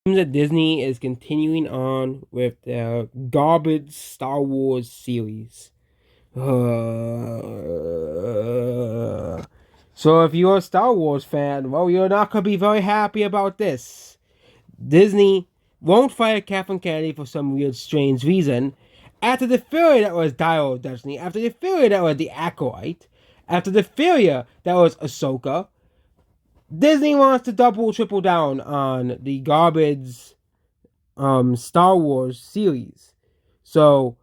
Seems that Disney is continuing on with their garbage Star Wars series. So if you're a Star Wars fan, well, you're not gonna be very happy about this. Disney won't fire Kathleen Kennedy for some weird, strange reason. After the failure that was Dial of Destiny, after the failure that was The Acolyte, after the failure that was Ahsoka, Disney wants to double, triple down on the garbage Star Wars series. So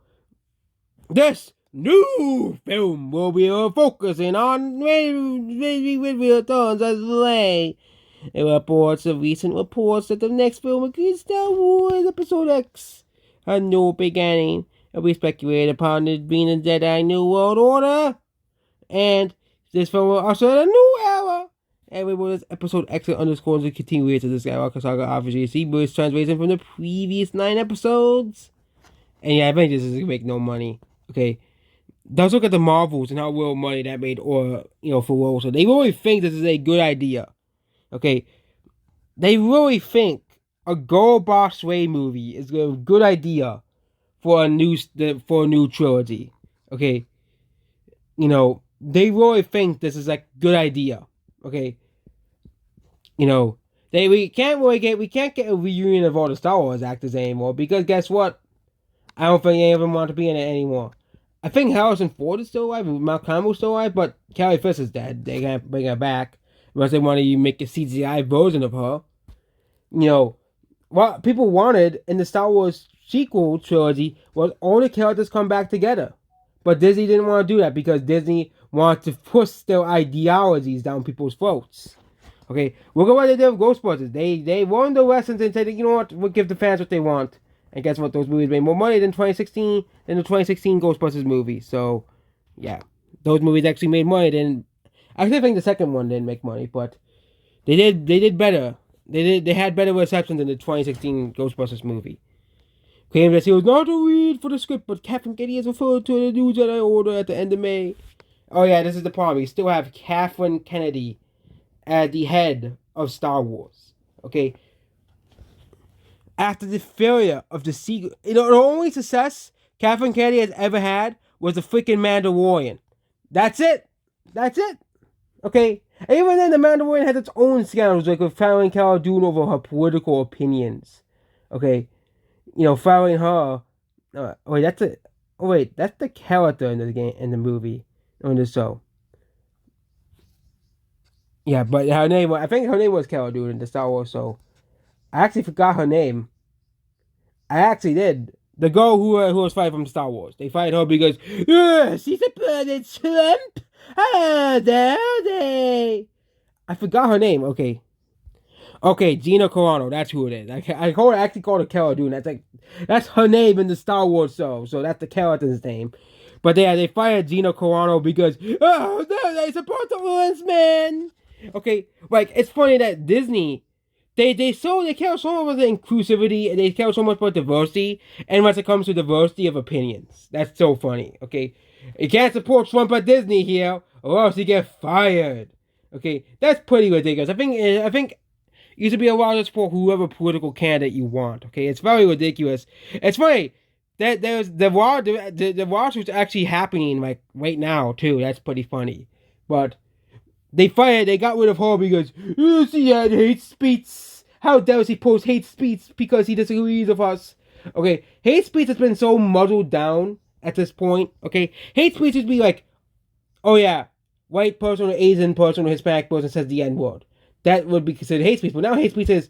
this new film will be focusing on returns as lay. Recent reports that the next film includes Star Wars Episode X, A New Beginning, and we speculate upon it being a Jedi New World Order, and this film will usher in a new era. And with this episode X underscores the continuation of the Skywalker saga, obviously, Bruce translation from the previous 9 episodes. And yeah, I think this is gonna make no money. Okay, let's look at the Marvels and how little money that made, or for World. So they really think this is a good idea. Okay, they really think a Girl Boss Way movie is a good idea for a new trilogy. Okay, they really think this is a good idea. Okay, we can't get a reunion of all the Star Wars actors anymore because guess what? I don't think any of them want to be in it anymore. I think Harrison Ford is still alive, and Mark Hamill's still alive, but Carrie Fisher's dead. They can't bring her back unless they want to make a CGI version of her. What people wanted in the Star Wars sequel trilogy was all the characters come back together. But Disney didn't want to do that because Disney wanted to push their ideologies down people's throats. Okay, look at what they did with Ghostbusters. They learned the lessons and said, you know what, we'll give the fans what they want. And guess what? Those movies made more money than the 2016 Ghostbusters movie. So, yeah, those movies actually made money. I actually think the second one didn't make money, but they did better. They had better reception than the 2016 Ghostbusters movie. Claims that he was not a read for the script, but Kathleen Kennedy is referred to the new Jedi Order at the end of May. Oh yeah, this is the problem. You still have Kathleen Kennedy at the head of Star Wars. Okay. After the failure of the sequel, the only success Kathleen Kennedy has ever had was the freaking Mandalorian. That's it. That's it. Okay. And even then, the Mandalorian has its own scandals, like with firing Cara Dune over her political opinions. Okay. Firing her. Wait, that's it. Oh wait, that's the character in the game, in the movie, on the show. Yeah, but her name, I think her name was Cara Dune in the Star Wars show. I actually forgot her name. I actually did. The girl who was fired from Star Wars. They fired her because she supported Trump. How dare they? I forgot her name. Okay, Gina Carano. That's who it is. Actually called her Cara Dune. That's her name in the Star Wars show. So that's the character's name. But they fired Gina Carano because they support the violence, man. Okay, like it's funny that Disney they care so much about the inclusivity and they care so much about diversity, and when it comes to diversity of opinions, that's so funny. Okay, you can't support Trump at Disney here, or else you get fired. Okay, that's pretty ridiculous. I think you should be allowed to support whoever political candidate you want. Okay, it's very ridiculous. It's funny that there's the lawsuit's actually happening like right now too. That's pretty funny, but they got rid of her because she had hate speech. How dare he post hate speech because he disagrees with us? Okay, hate speech has been so muddled down at this point. Okay, hate speech would be like, oh yeah, white person or Asian person or Hispanic person says the N word. That would be considered hate speech. But now hate speech is,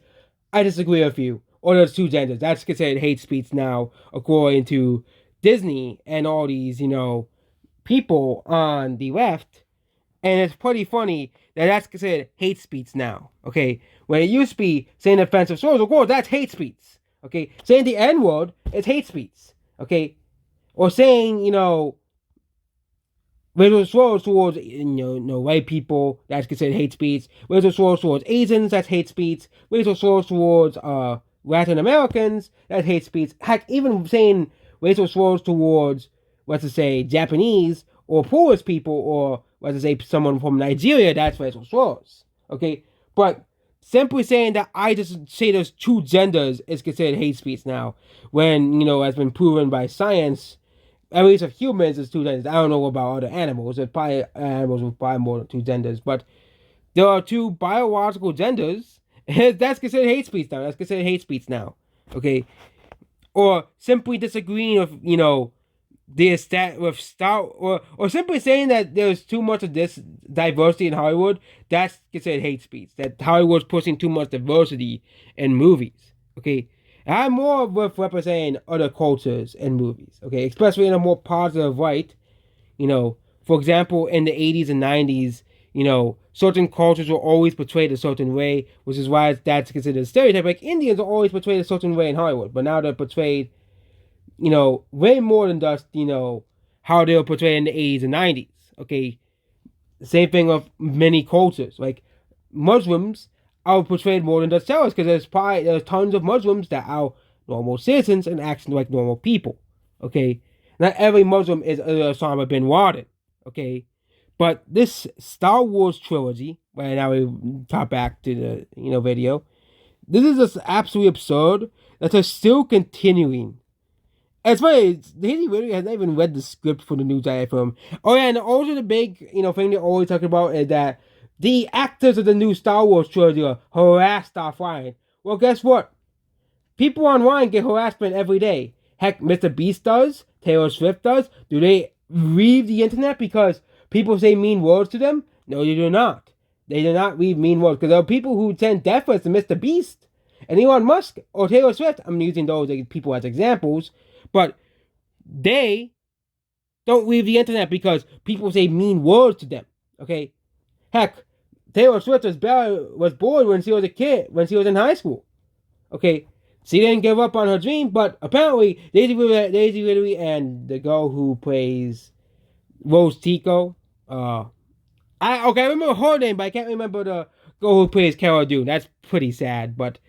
I disagree with you. Or there's two genders. That's considered hate speech now, according to Disney and all these, people on the left. And it's pretty funny that that's considered hate speech now. Okay, when it used to be saying offensive slurs, of course, that's hate speech. Okay, saying the N word is hate speech. Okay, or saying racial slurs towards white people, that's considered hate speech. Racial slurs towards Asians, that's hate speech. Racial slurs towards Latin Americans, that's hate speech. Heck, even saying racial slurs towards, let's just say, Japanese or Polish people, or let's just say someone from Nigeria, that's racial slurs. Okay, but simply saying that I just say there's two genders is considered hate speech now, when has been proven by science, at least of humans, is two genders. I don't know about other animals. There's probably animals with probably more than two genders, but there are two biological genders. That's considered hate speech now. That's considered hate speech now. Okay, or simply disagreeing with the stat with Star, or simply saying that there's too much of this diversity in Hollywood. That's considered hate speech. That Hollywood's pushing too much diversity in movies. Okay, I'm more with representing other cultures in movies. Okay, especially in a more positive light. For example, in the 80s and 90s, certain cultures were always portrayed a certain way, which is why that's considered a stereotype. Like Indians are always portrayed a certain way in Hollywood, but now they're portrayed, way more than just, how they were portrayed in the 80s and 90s. Okay. Same thing with many cultures. Like Muslims are portrayed more than just terrorists because there's tons of Muslims that are normal citizens and acting like normal people. Okay. Not every Muslim is Osama bin Laden. Okay. But this Star Wars trilogy, right now we top back to the video. This is just absolutely absurd that they're still continuing. It's funny, Daisy Ridley has not even read the script for the new Jedi film. Oh yeah, and also the big, thing they're always talking about is that the actors of the new Star Wars trilogy harass Darth Ryan. Well, guess what? People online get harassment every day. Heck, Mr. Beast does, Taylor Swift does. Do they leave the internet because people say mean words to them? No, they do not. They do not leave mean words because there are people who send death threats to Mr. Beast and Elon Musk or Taylor Swift. I'm using those people as examples. But they don't leave the internet because people say mean words to them. Okay? Heck, Taylor Swift was bored when she was a kid, when she was in high school. Okay? She didn't give up on her dream, but apparently Daisy Ridley and the girl who plays Rose Tico, I remember her name, but I can't remember the girl who plays Cara Dune. That's pretty sad, but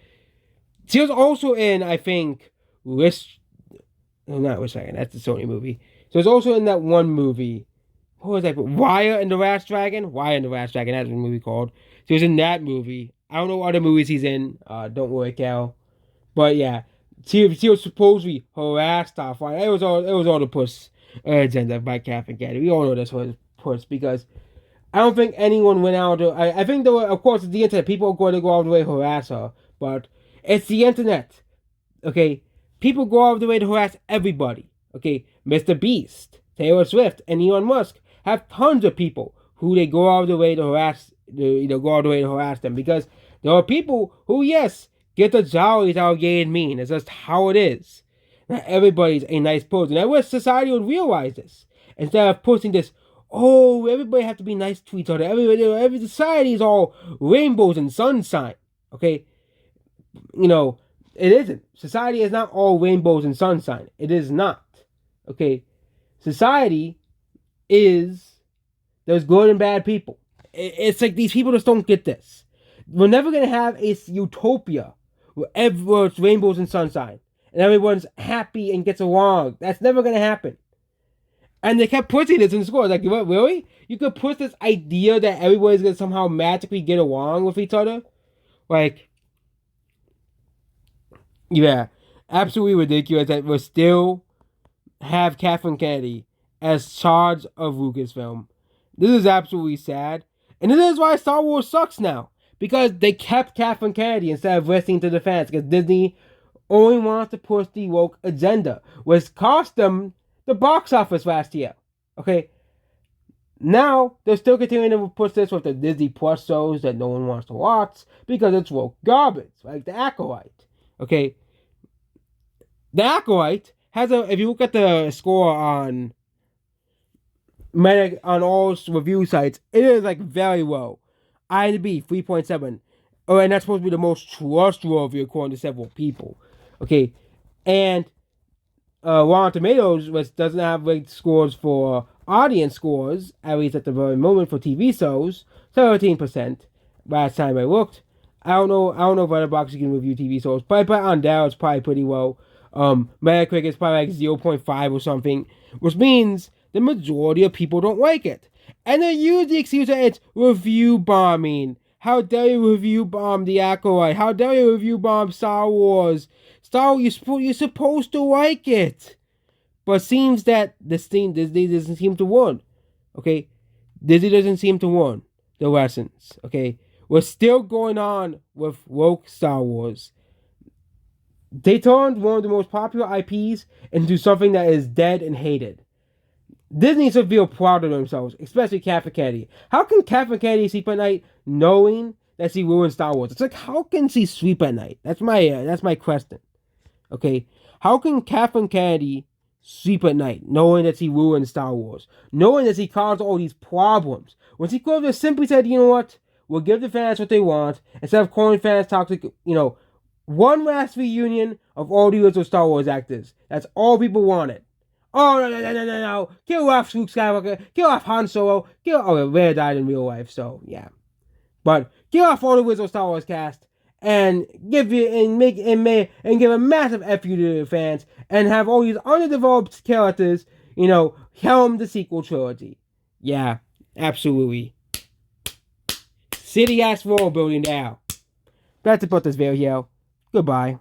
she was also in, I think, not Wish Dragon, that's the Sony movie. So it's also in that one movie. What was that? Raya and the Last Dragon? Raya and the Last Dragon, that's what the movie called. So he was in that movie. I don't know what other movies he's in. Don't worry, Cal. But yeah, she was supposedly harassed Darth Ryan. It was all the puss agenda by Kathleen Kennedy. We all know this was puss because I don't think anyone went out to. I think there were, of course, it's the internet. People are going to go all the way to harass her, but it's the internet. Okay, people go all the way to harass everybody. Okay, Mr. Beast, Taylor Swift, and Elon Musk have tons of people who they go all the way to harass. Go all the way to harass them because there are people who, yes, get the jollies out of gay and mean. It's just how it is. Not everybody's a nice person. I wish society would realize this instead of pushing this. Oh, everybody have to be nice to each other. Every society is all rainbows and sunshine. Okay, it isn't. Society is not all rainbows and sunshine. It is not. Okay, society is there's good and bad people. It's like these people just don't get this. We're never gonna have a utopia where it's rainbows and sunshine and everyone's happy and gets along. That's never gonna happen. And they kept pushing this in schools. Like, what, really? You could push this idea that everybody's gonna somehow magically get along with each other? Like, yeah, absolutely ridiculous that we still have Kathleen Kennedy as charge of Lucasfilm. This is absolutely sad. And this is why Star Wars sucks now. Because they kept Kathleen Kennedy instead of listening to the fans. Because Disney only wants to push the woke agenda, which cost them the box office last year. Okay? Now, they're still continuing to push this with the Disney Plus shows that no one wants to watch because it's woke garbage, like The Acolyte. Okay? The Acolyte has if you look at the score on all review sites, it is like very low. IMDb 3.7. Oh, and that's supposed to be the most trustworthy according to several people. Okay? And Rotten Tomatoes, which doesn't have ranked scores for audience scores, at least at the very moment for TV shows, 13%. Last time I looked, I don't know if Letterboxd can review TV shows, but on there it's probably pretty low. Metacritic is probably like 0.5 or something, which means the majority of people don't like it, and they use the excuse that it's review bombing. How dare you review bomb The Acolyte? How dare you review bomb Star Wars? Star Wars, you're supposed to like it. But it seems that Disney doesn't seem to want. Okay? Disney doesn't seem to want the lessons. Okay? We're still going on with woke Star Wars. They turned one of the most popular IPs into something that is dead and hated. Disney should feel proud of themselves, especially Kathleen Kennedy. How can Kathleen Kennedy sleep at night knowing that she ruined Star Wars? It's like, how can she sleep at night? That's my question. Okay, how can Kathleen Kennedy sleep at night knowing that she ruined Star Wars, knowing that she caused all these problems? When she could have just simply said, you know what, we'll give the fans what they want instead of calling fans toxic. One last reunion of all the original Star Wars actors. That's all people wanted. Oh, no. Kill off Luke Skywalker. Kill off Han Solo. Rey died in real life, so yeah. But kill off all the original Star Wars cast and give a massive F you to the fans and have all these underdeveloped characters, helm the sequel trilogy. Yeah, absolutely. City ass world building now. That's about this video. Goodbye.